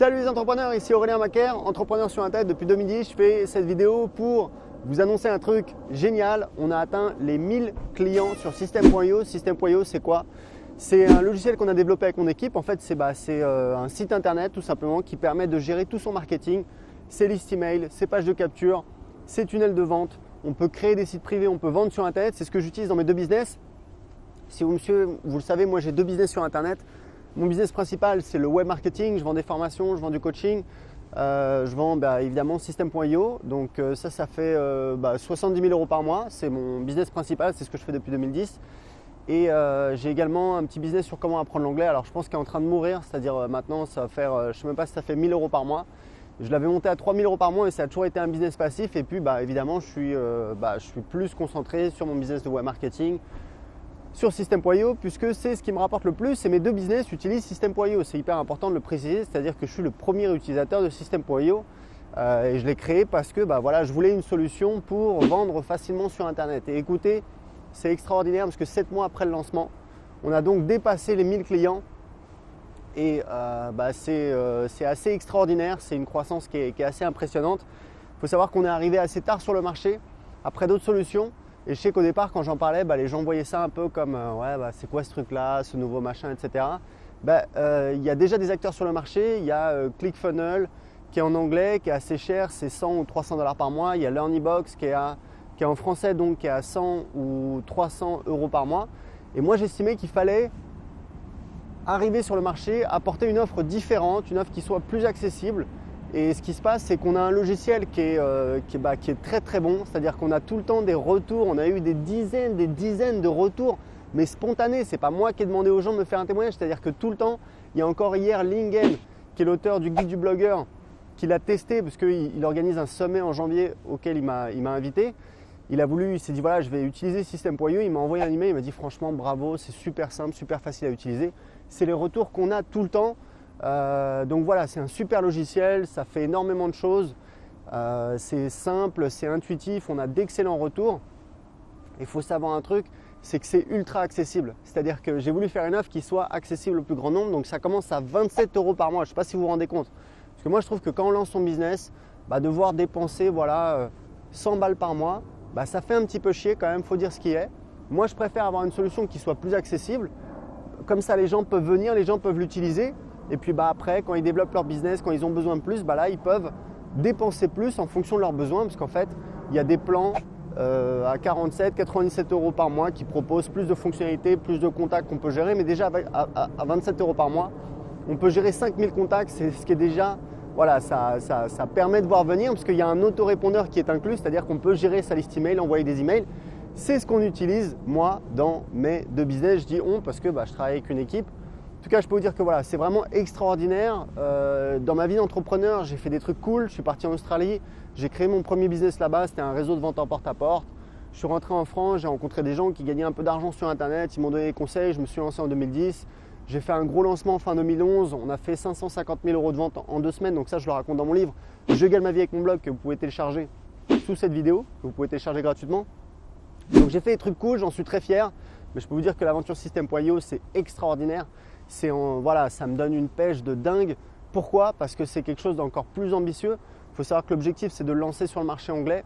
Salut les entrepreneurs, ici Aurélien Macaire, entrepreneur sur Internet depuis 2010. Je fais cette vidéo pour vous annoncer un truc génial. On a atteint les 1000 clients sur System.io. System.io, c'est quoi? C'est un logiciel qu'on a développé avec mon équipe. En fait, c'est un site internet tout simplement qui permet de gérer tout son marketing, ses listes email, ses pages de capture, ses tunnels de vente. On peut créer des sites privés, on peut vendre sur Internet. C'est ce que j'utilise dans mes deux business. Si vous me suivez, vous le savez, moi j'ai deux business sur Internet. Mon business principal, c'est le web marketing. Je vends des formations, je vends du coaching. Je vends évidemment System.io. Donc ça fait 70 000 € par mois. C'est mon business principal, c'est ce que je fais depuis 2010. Et j'ai également un petit business sur comment apprendre l'anglais. Alors je pense qu'il est en train de mourir, c'est-à-dire maintenant ça va faire, je ne sais même pas si ça fait 1 000 € par mois. Je l'avais monté à 3 000 € par mois et ça a toujours été un business passif. Et puis évidemment, je suis plus concentré sur mon business de web marketing, sur System.io, puisque c'est ce qui me rapporte le plus. Et mes deux business utilisent System.io. C'est hyper important de le préciser, c'est-à-dire que je suis le premier utilisateur de System.io et je l'ai créé parce que je voulais une solution pour vendre facilement sur Internet. Et écoutez, c'est extraordinaire parce que 7 mois après le lancement, on a donc dépassé les 1000 clients et c'est assez extraordinaire. C'est une croissance qui est assez impressionnante. Il faut savoir qu'on est arrivé assez tard sur le marché, après d'autres solutions. Et je sais qu'au départ, quand j'en parlais, les gens voyaient ça un peu comme c'est quoi ce truc-là, ce nouveau machin, etc. Il y a déjà des acteurs sur le marché. Il y a ClickFunnels qui est en anglais, qui est assez cher, c'est 100 ou 300 $ par mois. Il y a LearnyBox qui est en français, donc qui est à 100 ou 300 € par mois. Et moi, j'estimais qu'il fallait arriver sur le marché, apporter une offre différente, une offre qui soit plus accessible. Et ce qui se passe, c'est qu'on a un logiciel qui est très très bon, c'est-à-dire qu'on a tout le temps des retours. On a eu des dizaines de retours, mais spontanés. C'est pas moi qui ai demandé aux gens de me faire un témoignage, c'est-à-dire que tout le temps, il y a encore hier Lingen, qui est l'auteur du guide du blogueur, qui l'a testé parce qu'il organise un sommet en janvier auquel il m'a invité. Il s'est dit voilà, je vais utiliser System.io. Il m'a envoyé un email, il m'a dit franchement bravo, c'est super simple, super facile à utiliser. C'est les retours qu'on a tout le temps. Donc voilà, c'est un super logiciel, ça fait énormément de choses, c'est simple, c'est intuitif, on a d'excellents retours. Il faut savoir un truc, c'est que c'est ultra accessible. C'est-à-dire que j'ai voulu faire une offre qui soit accessible au plus grand nombre, donc ça commence à 27 € par mois. Je ne sais pas si vous vous rendez compte. Parce que moi je trouve que quand on lance son business, devoir dépenser 100 balles par mois, ça fait un petit peu chier quand même, il faut dire ce qui est. Moi je préfère avoir une solution qui soit plus accessible. Comme ça les gens peuvent venir, les gens peuvent l'utiliser. Et puis après, quand ils développent leur business, quand ils ont besoin de plus, là, ils peuvent dépenser plus en fonction de leurs besoins. Parce qu'en fait, il y a des plans à 47, 97 € par mois qui proposent plus de fonctionnalités, plus de contacts qu'on peut gérer. Mais déjà, à 27 € par mois, on peut gérer 5000 contacts. C'est ce qui est déjà, ça permet de voir venir parce qu'il y a un autorépondeur qui est inclus. C'est-à-dire qu'on peut gérer sa liste email, envoyer des emails. C'est ce qu'on utilise, moi, dans mes deux business. Je dis on parce que je travaille avec une équipe. En tout cas, je peux vous dire que c'est vraiment extraordinaire. Dans ma vie d'entrepreneur, j'ai fait des trucs cool. Je suis parti en Australie, j'ai créé mon premier business là-bas. C'était un réseau de vente en porte-à-porte. Je suis rentré en France, j'ai rencontré des gens qui gagnaient un peu d'argent sur Internet. Ils m'ont donné des conseils. Je me suis lancé en 2010. J'ai fait un gros lancement fin 2011. On a fait 550 000 € de vente en 2 semaines. Donc ça, je le raconte dans mon livre. Je gagne ma vie avec mon blog que vous pouvez télécharger sous cette vidéo. Que vous pouvez télécharger gratuitement. Donc j'ai fait des trucs cool, j'en suis très fier. Mais je peux vous dire que l'aventure System.io, c'est extraordinaire. Ça me donne une pêche de dingue. Pourquoi? Parce que c'est quelque chose d'encore plus ambitieux. Il faut savoir que l'objectif, c'est de le lancer sur le marché anglais.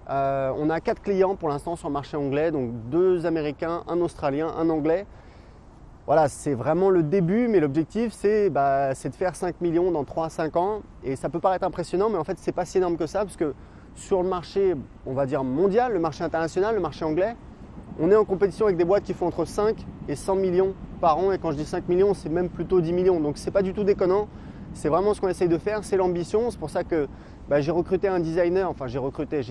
On a 4 clients pour l'instant sur le marché anglais, donc 2 Américains, 1 Australien, 1 Anglais. Voilà, c'est vraiment le début, mais l'objectif, c'est de faire 5 millions dans 3 à 5 ans. Et ça peut paraître impressionnant, mais en fait, ce n'est pas si énorme que ça, parce que sur le marché, on va dire mondial, le marché international, le marché anglais, on est en compétition avec des boîtes qui font entre 5 et 100 millions par an. Et quand je dis 5 millions, c'est même plutôt 10 millions. Donc, ce n'est pas du tout déconnant. C'est vraiment ce qu'on essaye de faire. C'est l'ambition. C'est pour ça que j'ai recruté un designer. Enfin, j'ai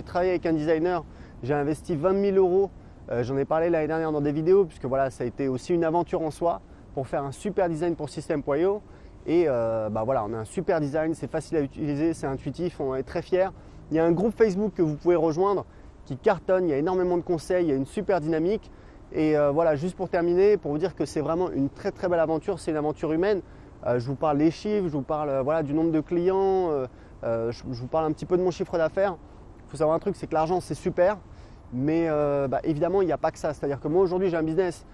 travaillé avec un designer. J'ai investi 20 000 €. J'en ai parlé l'année dernière dans des vidéos, puisque ça a été aussi une aventure en soi pour faire un super design pour System.io. Et on a un super design. C'est facile à utiliser, c'est intuitif. On est très fiers. Il y a un groupe Facebook que vous pouvez rejoindre qui cartonne, il y a énormément de conseils, il y a une super dynamique. Et juste pour terminer, pour vous dire que c'est vraiment une très très belle aventure, c'est une aventure humaine. Je vous parle des chiffres, je vous parle du nombre de clients, je vous parle un petit peu de mon chiffre d'affaires. Il faut savoir un truc, c'est que l'argent c'est super, mais évidemment il n'y a pas que ça. C'est-à-dire que moi aujourd'hui j'ai un business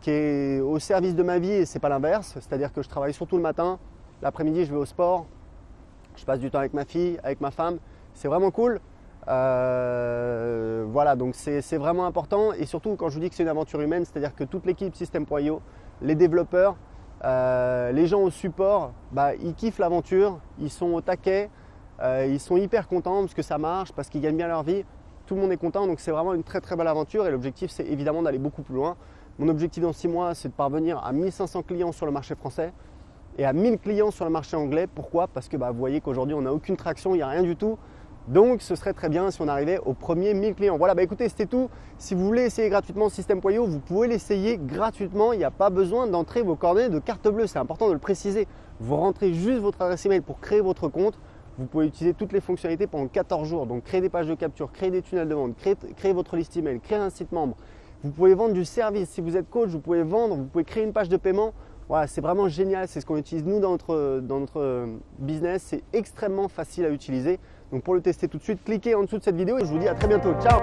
qui est au service de ma vie et c'est pas l'inverse. C'est-à-dire que je travaille surtout le matin, L'après-midi, je vais au sport. Je passe du temps avec ma fille, avec ma femme. C'est vraiment cool. Voilà, donc c'est vraiment important. Et surtout, quand je vous dis que c'est une aventure humaine, c'est-à-dire que toute l'équipe System.io, les développeurs, les gens au support, ils kiffent l'aventure, ils sont au taquet, ils sont hyper contents parce que ça marche, parce qu'ils gagnent bien leur vie. Tout le monde est content, donc c'est vraiment une très très belle aventure. Et l'objectif, c'est évidemment d'aller beaucoup plus loin. Mon objectif dans 6 mois, c'est de parvenir à 1500 clients sur le marché français et à 1000 clients sur le marché anglais. Pourquoi? Parce que vous voyez qu'aujourd'hui, on n'a aucune traction, il n'y a rien du tout. Donc, ce serait très bien si on arrivait aux premiers 1000 clients. Voilà, écoutez, c'était tout. Si vous voulez essayer gratuitement System.io, vous pouvez l'essayer gratuitement. Il n'y a pas besoin d'entrer vos coordonnées de carte bleue. C'est important de le préciser. Vous rentrez juste votre adresse email pour créer votre compte. Vous pouvez utiliser toutes les fonctionnalités pendant 14 jours. Donc, créer des pages de capture, créer des tunnels de vente, créer votre liste email, créer un site membre. Vous pouvez vendre du service. Si vous êtes coach, vous pouvez vendre, vous pouvez créer une page de paiement. Voilà, c'est vraiment génial. C'est ce qu'on utilise nous dans notre business. C'est extrêmement facile à utiliser. Donc pour le tester tout de suite, cliquez en dessous de cette vidéo et je vous dis à très bientôt. Ciao!